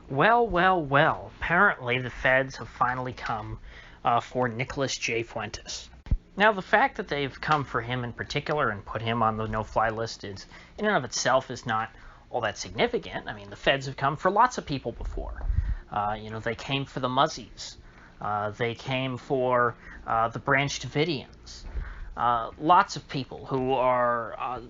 Well, well, well. Apparently the feds have finally come for Nicholas J. Fuentes. Now, the fact that they've come for him in particular and put him on the no-fly list is, in and of itself, is not all that significant. I mean, the feds have come for lots of people before. They came for the Muzzies. They came for the Branch Davidians. Lots of people who are,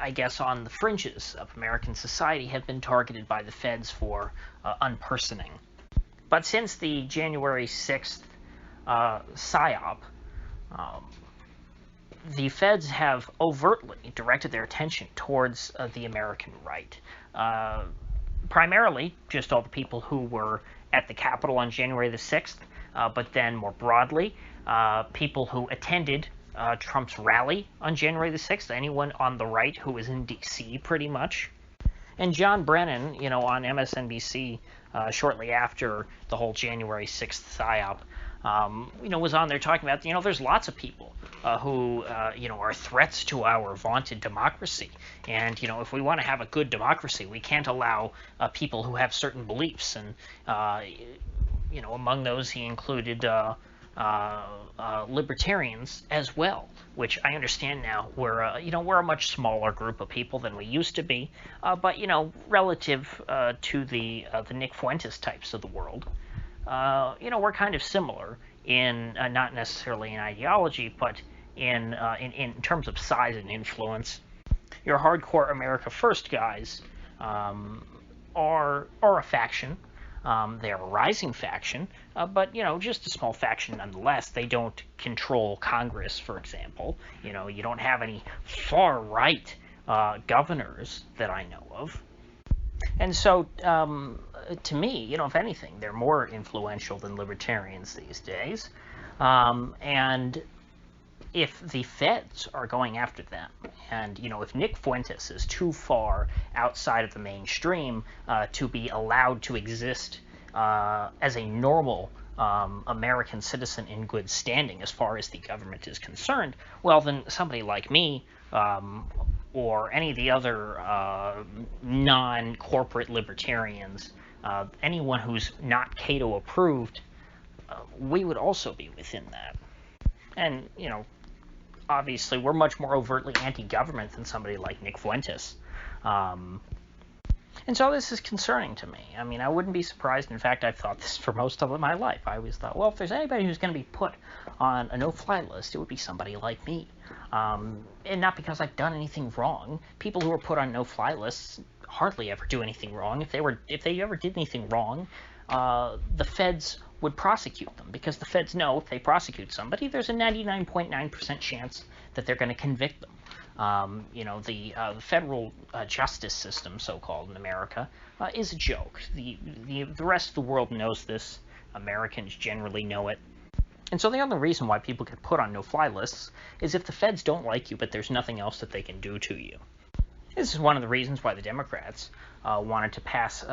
I guess, on the fringes of American society have been targeted by the feds for unpersoning. But since the January 6th PSYOP, the feds have overtly directed their attention towards the American right. Primarily, just all the people who were at the Capitol on January the 6th, but then more broadly, people who attended Trump's rally on January the 6th, anyone on the right who was in D.C. pretty much. And John Brennan, on MSNBC shortly after the whole January 6th PSYOP, was on there talking about, there's lots of people who, are threats to our vaunted democracy. And, if we want to have a good democracy, we can't allow people who have certain beliefs. And, among those he included libertarians as well, which I understand now we're a much smaller group of people than we used to be, but relative to the Nick Fuentes types of the world, we're kind of similar in not necessarily in ideology, but in terms of size and influence. Your hardcore America First guys are a faction. They're a rising faction, but, just a small faction nonetheless. They don't control Congress, for example. You don't have any far-right governors that I know of. And so, to me, if anything, they're more influential than libertarians these days. And if the feds are going after them, and, if Nick Fuentes is too far outside of the mainstream to be allowed to exist as a normal American citizen in good standing as far as the government is concerned, well, then somebody like me or any of the other non-corporate libertarians, anyone who's not Cato approved, we would also be within that. And, obviously, we're much more overtly anti-government than somebody like Nick Fuentes. And so this is concerning to me. I mean, I wouldn't be surprised. In fact, I've thought this for most of my life. I always thought, well, if there's anybody who's going to be put on a no-fly list, it would be somebody like me. And not because I've done anything wrong. People who are put on no-fly lists hardly ever do anything wrong. If they ever did anything wrong, the feds would prosecute them, because the feds know if they prosecute somebody, there's a 99.9% chance that they're going to convict them. The federal justice system, so-called, in America, is a joke. The rest of the world knows this. Americans generally know it. And so the other reason why people get put on no-fly lists is if the feds don't like you, but there's nothing else that they can do to you. This is one of the reasons why the Democrats wanted to pass,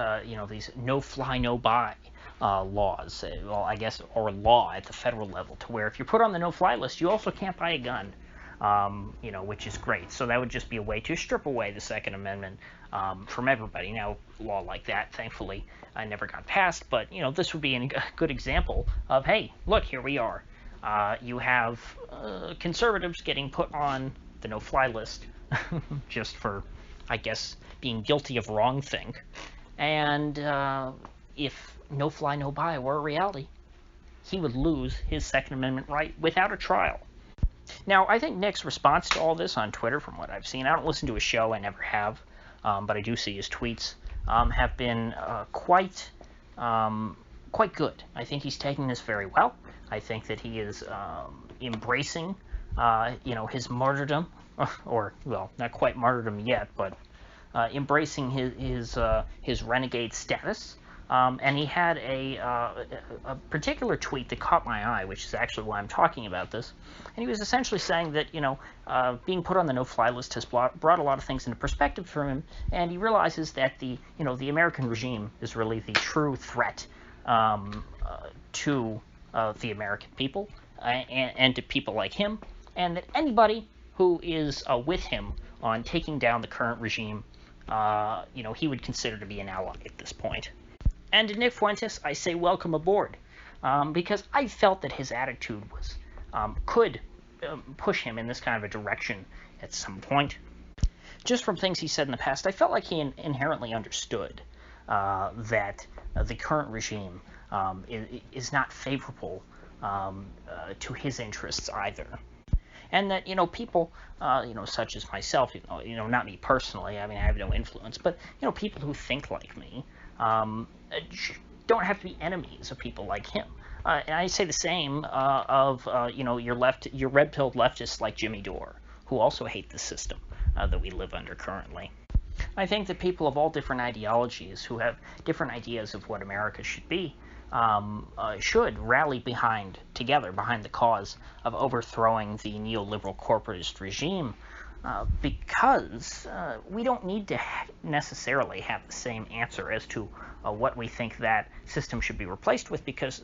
these no-fly, no-buy laws, well, I guess, or law at the federal level, to where if you're put on the no-fly list, you also can't buy a gun, which is great. So that would just be a way to strip away the Second Amendment from everybody. Now, a law like that, thankfully, never got passed, but, this would be a good example of, hey, look, here we are. You have conservatives getting put on the no-fly list just for, I guess, being guilty of wrongthink. And if no-fly, no-buy were a reality, he would lose his Second Amendment right without a trial. Now, I think Nick's response to all this on Twitter, from what I've seen, I don't listen to his show, I never have, but I do see his tweets, have been quite good. I think he's taking this very well. I think that he is embracing, his martyrdom, or, well, not quite martyrdom yet, but embracing his renegade status. And he had a particular tweet that caught my eye, which is actually why I'm talking about this. And he was essentially saying that, being put on the no-fly list has brought a lot of things into perspective for him, and he realizes that the American regime is really the true threat to the American people and to people like him, and that anybody who is with him on taking down the current regime, he would consider to be an ally at this point. And to Nick Fuentes, I say welcome aboard, because I felt that his attitude was could push him in this kind of a direction at some point. Just from things he said in the past, I felt like he inherently understood that the current regime is not favorable to his interests either. And that, people, such as myself, not me personally, I mean, I have no influence, but, people who think like me don't have to be enemies of people like him. And I say the same of, your red-pilled leftists like Jimmy Dore, who also hate the system that we live under currently. I think that people of all different ideologies who have different ideas of what America should be should rally together behind the cause of overthrowing the neoliberal corporatist regime, because we don't need to necessarily have the same answer as to what we think that system should be replaced with, because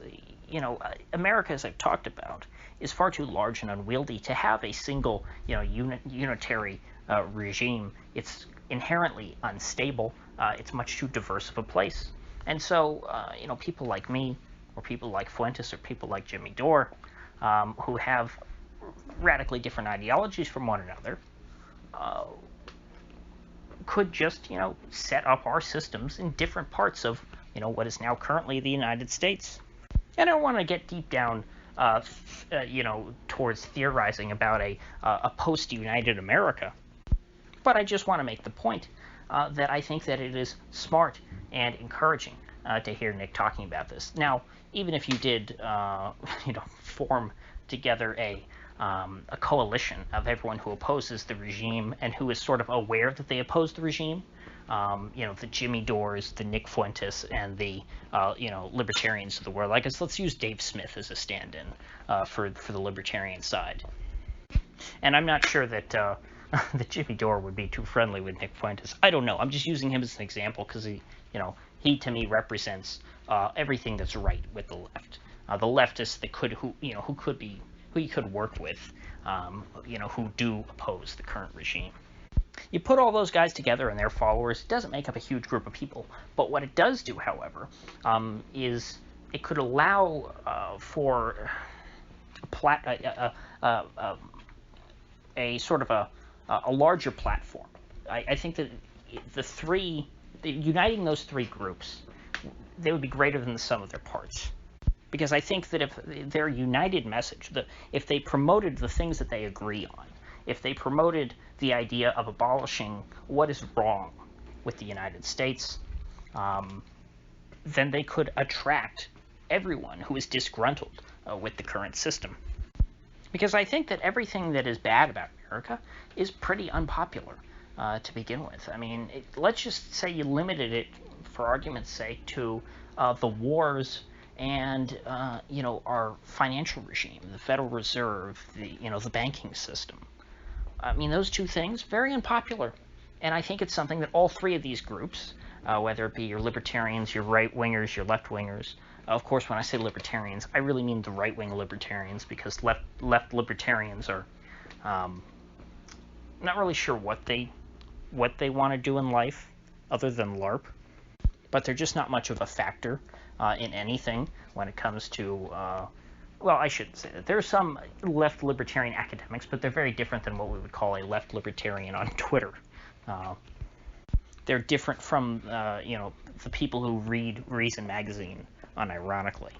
America, as I've talked about, is far too large and unwieldy to have a single unitary regime. It's inherently unstable. It's much too diverse of a place. And so, people like me, or people like Fuentes, or people like Jimmy Dore, who have radically different ideologies from one another, could just, set up our systems in different parts of, what is now currently the United States. And I don't want to get deep down, towards theorizing about a post-United America, but I just want to make the point that I think that it is smart and encouraging to hear Nick talking about this. Now, even if you did, form together a coalition of everyone who opposes the regime and who is sort of aware that they oppose the regime, the Jimmy Dores, the Nick Fuentes, and the, libertarians of the world. I guess let's use Dave Smith as a stand-in for the libertarian side. And I'm not sure that that Jimmy Dore would be too friendly with Nick Fuentes. I don't know. I'm just using him as an example because he to me represents everything that's right with the left. The leftists that who you could work with, who do oppose the current regime. You put all those guys together and their followers, it doesn't make up a huge group of people. But what it does do, however, is it could allow for a sort of a larger platform. I think that uniting those three groups, they would be greater than the sum of their parts. Because I think that if their united message, if they promoted the things that they agree on, if they promoted the idea of abolishing what is wrong with the United States, then they could attract everyone who is disgruntled with the current system. Because I think that everything that is bad about America is pretty unpopular to begin with. I mean, let's just say you limited it, for argument's sake, to the wars and our financial regime, the Federal Reserve, the banking system. I mean, those two things, very unpopular. And I think it's something that all three of these groups, whether it be your libertarians, your right-wingers, your left-wingers, of course, when I say libertarians, I really mean the right-wing libertarians, because left libertarians are not really sure what they want to do in life other than LARP. But they're just not much of a factor in anything when it comes to, well, I shouldn't say that. There are some left libertarian academics, but they're very different than what we would call a left libertarian on Twitter. They're different from, the people who read Reason magazine, unironically.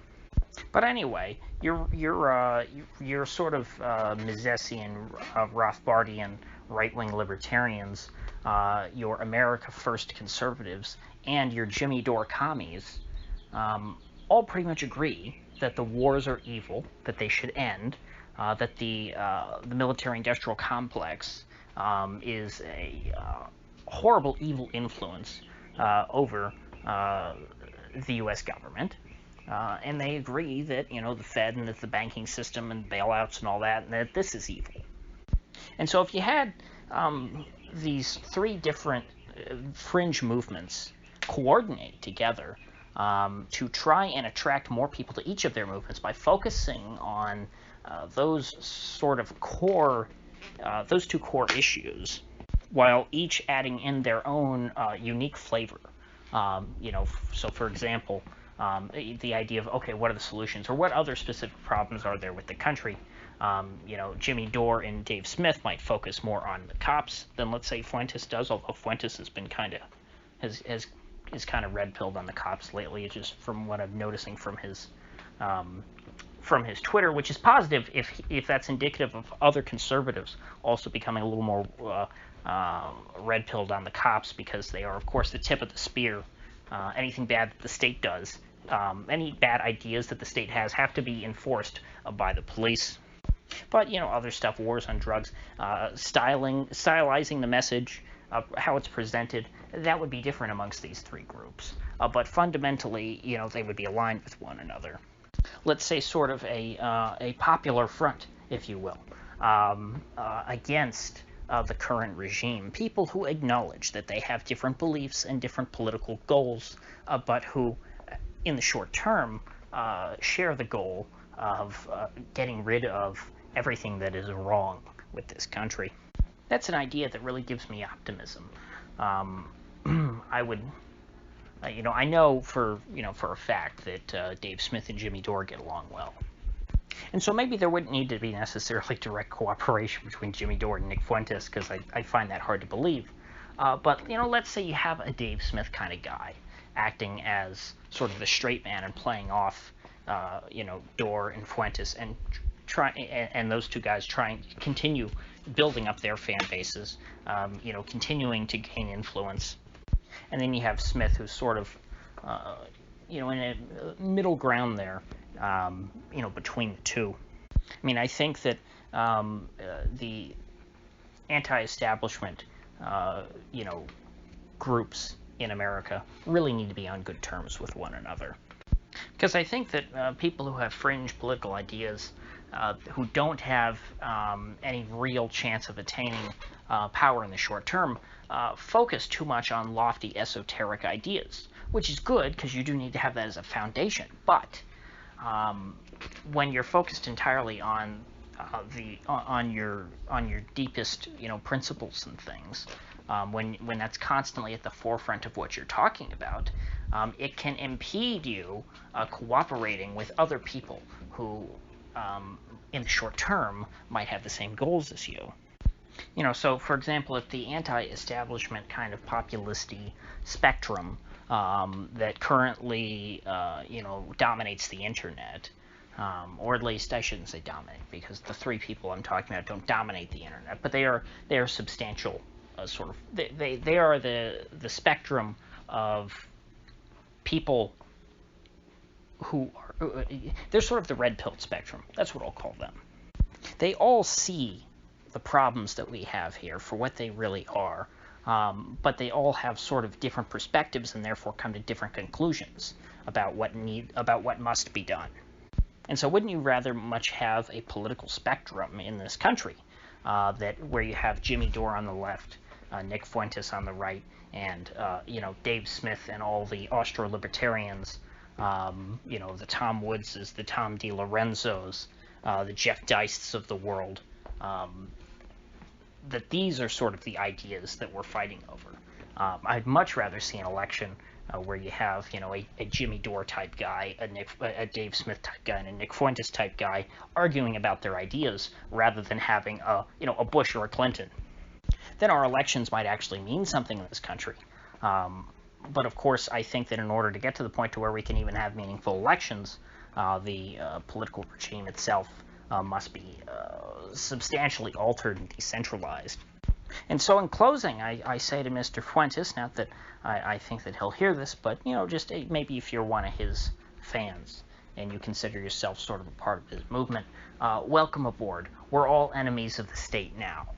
But anyway, your sort of Misesian, Rothbardian right-wing libertarians, your America First conservatives, and your Jimmy Dore commies, all pretty much agree that the wars are evil, that they should end, that the military-industrial complex is a horrible, evil influence over the U.S. government, and they agree that, the Fed and that the banking system and bailouts and all that, and that this is evil. And so if you had these three different fringe movements coordinate together to try and attract more people to each of their movements by focusing on those sort of core, those two core issues, while each adding in their own unique flavor So for example, the idea of, okay, what are the solutions, or what other specific problems are there with the country? Jimmy Dore and Dave Smith might focus more on the cops than, let's say, Fuentes does, although Fuentes has been is kind of red-pilled on the cops lately, just from what I'm noticing from his Twitter, which is positive if that's indicative of other conservatives also becoming a little more red-pilled on the cops, because they are, of course, the tip of the spear. Anything bad that the state does, any bad ideas that the state has, have to be enforced by the police. But, other stuff, wars on drugs, stylizing the message, how it's presented, that would be different amongst these three groups. But fundamentally, they would be aligned with one another. Let's say sort of a popular front, if you will, against the current regime. People who acknowledge that they have different beliefs and different political goals, but who, in the short term, share the goal of getting rid of everything that is wrong with this country. That's an idea that really gives me optimism. I would, I know for a fact that Dave Smith and Jimmy Dore get along well. And so maybe there wouldn't need to be necessarily direct cooperation between Jimmy Dore and Nick Fuentes, because I find that hard to believe. But, let's say you have a Dave Smith kind of guy acting as sort of the straight man and playing off, Dore and Fuentes, and those two guys trying to continue building up their fan bases, continuing to gain influence. And then you have Smith, who's sort of, in a middle ground there, between the two. I mean, I think that the anti-establishment, groups in America really need to be on good terms with one another. Because I think that people who have fringe political ideas, who don't have any real chance of attaining power in the short term, focus too much on lofty esoteric ideas, which is good because you do need to have that as a foundation. But when you're focused entirely on your deepest principles and things, when that's constantly at the forefront of what you're talking about, it can impede you cooperating with other people who, in the short term, might have the same goals as you. So for example, if the anti-establishment kind of populisty spectrum that currently, dominates the internet, or at least I shouldn't say dominate, because the three people I'm talking about don't dominate the internet, but they are substantial, sort of. They are the spectrum of people who are, they're sort of the red-pilled spectrum. That's what I'll call them. They all see the problems that we have here for what they really are, but they all have sort of different perspectives and therefore come to different conclusions about what must be done. And so wouldn't you rather much have a political spectrum in this country, where you have Jimmy Dore on the left, Nick Fuentes on the right, and Dave Smith and all the Austro-libertarians, the Tom Woodses, the Tom DiLorenzos, the Jeff Deists of the world, that these are sort of the ideas that we're fighting over. I'd much rather see an election where you have, a Jimmy Dore type guy, a Dave Smith type guy, and a Nick Fuentes type guy arguing about their ideas, rather than having a Bush or a Clinton. Then our elections might actually mean something in this country. But of course, I think that in order to get to the point to where we can even have meaningful elections, the political regime itself must be substantially altered and decentralized. And so in closing, I say to Mr. Fuentes, not that I think that he'll hear this, but, just maybe if you're one of his fans and you consider yourself sort of a part of his movement, welcome aboard. We're all enemies of the state now.